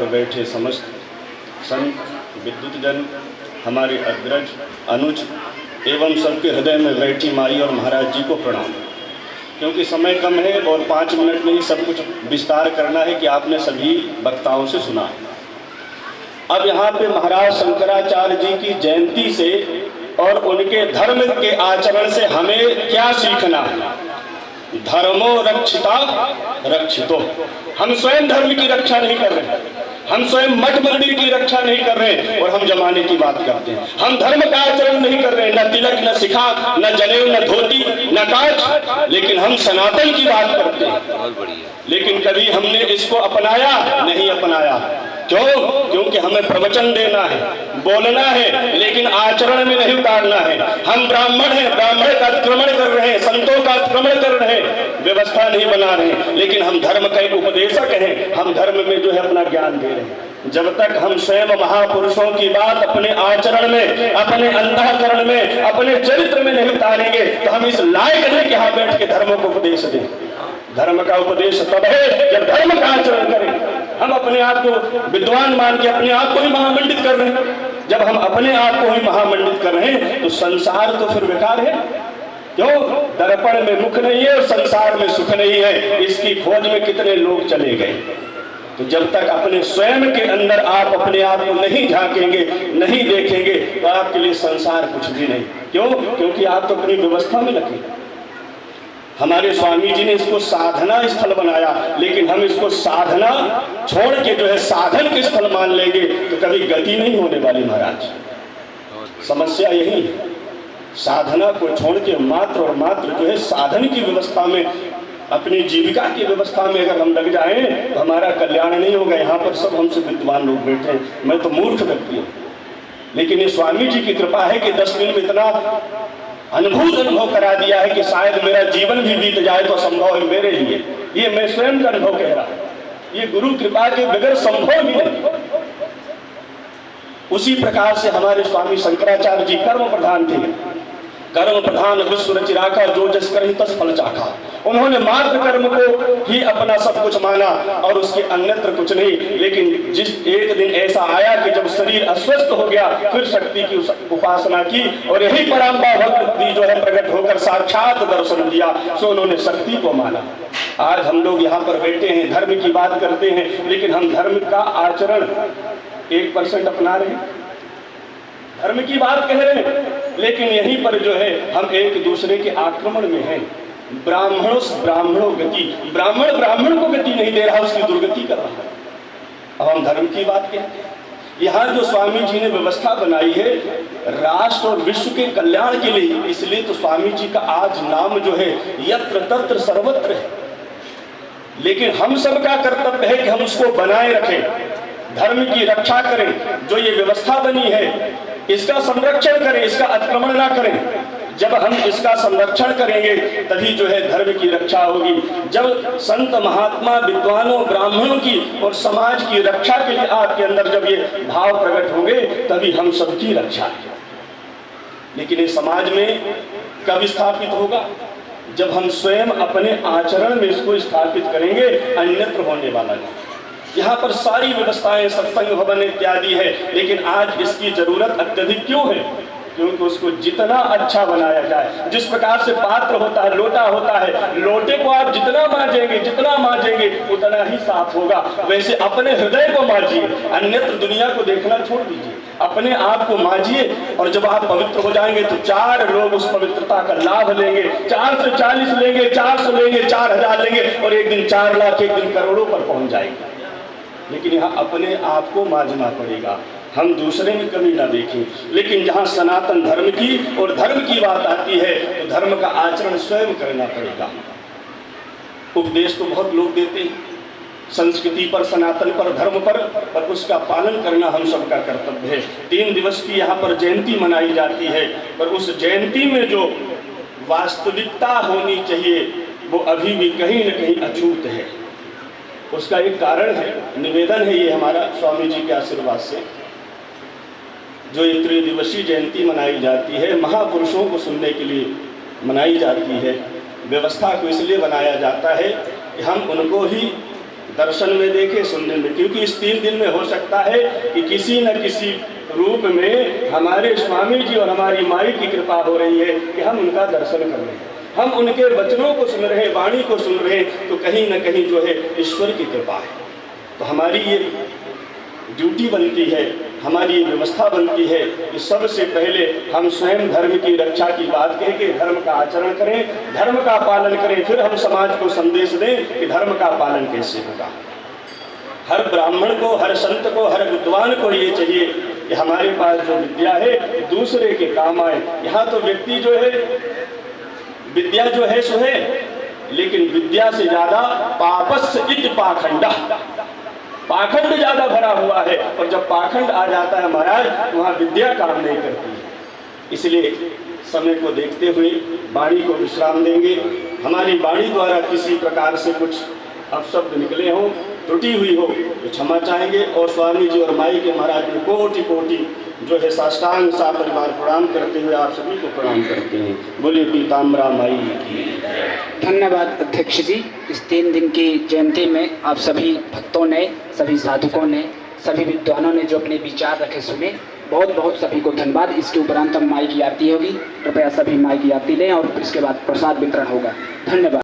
पर बैठे समस्त संत, विद्युतजन, हमारे अग्रज, अनुज एवं सबके हृदय में बैठी माई और महाराज जी को प्रणाम। क्योंकि समय कम है और 5 मिनट में ही सब कुछ विस्तार करना है कि आपने सभी वक्ताओं से सुना है। अब यहाँ पे महाराज शंकराचार्य जी की जयंती से और उनके धर्म के आचरण से हमें क्या सीखना है? धर्मो रक्षिता रक्षितो। हम स्वयं धर्म की रक्षा नहीं कर रहे, हम स्वयं मठ मंदिर की रक्षा नहीं कर रहे और हम जमाने की बात करते हैं। हम धर्म का आचरण नहीं कर रहे, न तिलक, न शिखा, न जनेऊ, न धोती, न कांच, लेकिन हम सनातन की बात करते हैं। लेकिन कभी हमने इसको अपनाया नहीं अपनाया। क्यों? क्योंकि हमें प्रवचन देना है, बोलना है, लेकिन आचरण में नहीं उतारना है। हम ब्राह्मण हैं, ब्राह्मण का अतिक्रमण कर रहे हैं, संतों का अतिक्रमण कर रहे हैं, व्यवस्था नहीं बना रहे हैं, लेकिन हम धर्म का एक उपदेशक हैं। हम धर्म में जो है अपना ज्ञान दे रहे हैं। जब तक हम स्वयं महापुरुषों की बात अपने आचरण में, अपने अंतःकरण में, अपने चरित्र में नहीं उतारेंगे तो हम इस लायक नहीं कि यहाँ बैठ के धर्म को उपदेश दें। धर्म का उपदेश तब है जब धर्म का आचरण करें। हम अपने आप को विद्वान मान के अपने आप को ही महामंडित कर रहे हैं। जब हम अपने आप को ही महामंडित कर रहे हैं तो संसार तो फिर बेकार है। क्यों? दर्पण में मुख नहीं है और संसार में सुख नहीं है, इसकी खोज में कितने लोग चले गए। तो जब तक अपने स्वयं के अंदर आप अपने आप को नहीं झांकेंगे, नहीं देखेंगे, तो आपके लिए संसार कुछ भी नहीं। क्यों? क्योंकि आप तो अपनी व्यवस्था में लगे। हमारे स्वामी जी ने इसको साधना स्थल बनाया, लेकिन हम इसको साधना छोड़ के जो है साधन के स्थल मान लेंगे तो कभी गति नहीं होने वाली। महाराज, समस्या यही है। साधना को छोड़ के मात्र और मात्र जो है साधन की व्यवस्था में, अपनी जीविका की व्यवस्था में अगर हम लग जाएं तो हमारा कल्याण नहीं होगा। यहाँ पर सब हमसे विद्वान लोग बैठे हैं, मैं तो मूर्ख व्यक्ति हूँ, लेकिन ये स्वामी जी की कृपा है कि 10 दिन में इतना अनुभव करा दिया है कि शायद मेरा जीवन भी बीत जाए तो संभव है मेरे लिए। ये मैं स्वयं का अनुभव कह रहा हूं, ये गुरु कृपा के बगैर संभव ही नहीं। उसी प्रकार से हमारे स्वामी शंकराचार्य जी कर्म प्रधान थे। कर्म प्रधान विश्व रचि राखा, जो जस करहि तस फल चाखा। उन्होंने मात्र कर्म को ही अपना सब कुछ माना और उसके अन्यत्र कुछ नहीं। लेकिन जिस एक दिन ऐसा आया कि जब शरीर अस्वस्थ हो गया, फिर शक्ति की उपासना की और यही पराम्बा भक्ति जो है प्रकट होकर साक्षात दर्शन दिया, सो उन्होंने शक्ति को माना। आज हम लोग यहाँ पर बैठे हैं, धर्म की बात करते हैं, लेकिन हम धर्म का आचरण 1% अपना रहे हैं। धर्म की बात कह रहे हैं, लेकिन यहीं पर जो है हम एक दूसरे के आक्रमण में हैं। ब्राह्मणों से ब्राह्मणों गति, ब्राह्मण ब्राह्मण को गति नहीं दे रहा, उसकी दुर्गति कर रहा है। अब हम धर्म की बात कहते हैं। यहाँ जो स्वामी जी ने व्यवस्था बनाई है राष्ट्र और विश्व के कल्याण के लिए, इसलिए तो स्वामी जी का आज नाम जो है यत्र तत्र सर्वत्र है। लेकिन हम सबका कर्तव्य है कि हम उसको बनाए रखें, धर्म की रक्षा करें। जो ये व्यवस्था बनी है इसका संरक्षण करें, इसका अतिक्रमण ना करें। जब हम इसका संरक्षण करेंगे तभी जो है धर्म की रक्षा होगी। जब संत महात्मा विद्वानों ब्राह्मणों की और समाज की रक्षा के लिए आपके अंदर जब ये भाव प्रकट होंगे तभी हम सबकी रक्षा है। लेकिन ये समाज में कब स्थापित होगा? जब हम स्वयं अपने आचरण में इसको स्थापित करेंगे, अन्यत्र होने वाला नहीं। यहाँ पर सारी व्यवस्थाएं, सत्संग भवन इत्यादि है, लेकिन आज इसकी जरूरत अत्यधिक क्यों है? क्योंकि उसको जितना अच्छा बनाया जाए, जिस प्रकार से पात्र होता है, लोटा होता है, लोटे को आप जितना मांजेंगे उतना ही साफ होगा। वैसे अपने हृदय को मांजिए, अन्यत्र दुनिया को देखना छोड़ दीजिए, अपने आप को मांजिए। और जब आप पवित्र हो जाएंगे तो 4 लोग उस पवित्रता का लाभ लेंगे। 4 से 40 लेंगे, 400 लेंगे, 4000 लेंगे और एक दिन 4 लाख, एक दिन करोड़ों पर पहुंच जाएंगे। लेकिन यहाँ अपने आप को मांझना पड़ेगा, हम दूसरे में कमी ना देखें। लेकिन जहाँ सनातन धर्म की और धर्म की बात आती है तो धर्म का आचरण स्वयं करना पड़ेगा। उपदेश तो बहुत लोग देते हैं संस्कृति पर, सनातन पर, धर्म पर उसका पालन करना हम सबका कर्तव्य है। 3 दिवस की यहाँ पर जयंती मनाई जाती है, पर उस जयंती में जो वास्तविकता होनी चाहिए वो अभी भी कहीं न कहीं अछूत है। उसका एक कारण है, निवेदन है ये हमारा स्वामी जी के आशीर्वाद से। जो ये 3 दिवसीय जयंती मनाई जाती है, महापुरुषों को सुनने के लिए मनाई जाती है। व्यवस्था को इसलिए बनाया जाता है कि हम उनको ही दर्शन में देखे, सुनने में, क्योंकि इस 3 दिन में हो सकता है कि किसी न किसी रूप में हमारे स्वामी जी और हमारी माई की कृपा हो रही है कि हम उनका दर्शन कर रहे हैं, हम उनके वचनों को सुन रहे हैं, वाणी को सुन रहे हैं, तो कहीं न कहीं जो है ईश्वर की कृपा है। तो हमारी ये ड्यूटी बनती है, हमारी ये व्यवस्था बनती है कि सबसे पहले हम स्वयं धर्म की रक्षा की बात कह के धर्म का आचरण करें, धर्म का पालन करें, फिर हम समाज को संदेश दें कि धर्म का पालन कैसे होगा। हर ब्राह्मण को, हर संत को, हर विद्वान को ये चाहिए कि हमारे पास जो विद्या है दूसरे के काम आए। यहाँ तो व्यक्ति जो है विद्या जो है सो है, लेकिन विद्या से ज्यादा पापस्य इति पाखंडा, पाखंड ज्यादा भरा हुआ है, और जब पाखंड आ जाता है महाराज, वहाँ विद्या काम नहीं करती है। इसलिए समय को देखते हुए वाणी को विश्राम देंगे। हमारी वाणी द्वारा किसी प्रकार से कुछ अपशब्द निकले हों, त्रुटि हुई हो तो क्षमा चाहेंगे, और स्वामी जी और माई के महाराज में कोटि कोटि जो है साष्टांग सा परिवार प्रणाम करते हुए आप सभी को प्रणाम करते हैं। बोलिए पीताम्बरा माई की। धन्यवाद अध्यक्ष जी। इस 3 दिन की जयंती में आप सभी भक्तों ने, सभी साधकों ने, सभी विद्वानों ने जो अपने विचार रखे सुने, बहुत बहुत सभी को धन्यवाद। इसके उपरांत हम माई की आरती होगी, कृपया सभी माई की आरती लें और इसके बाद प्रसाद वितरण होगा। धन्यवाद।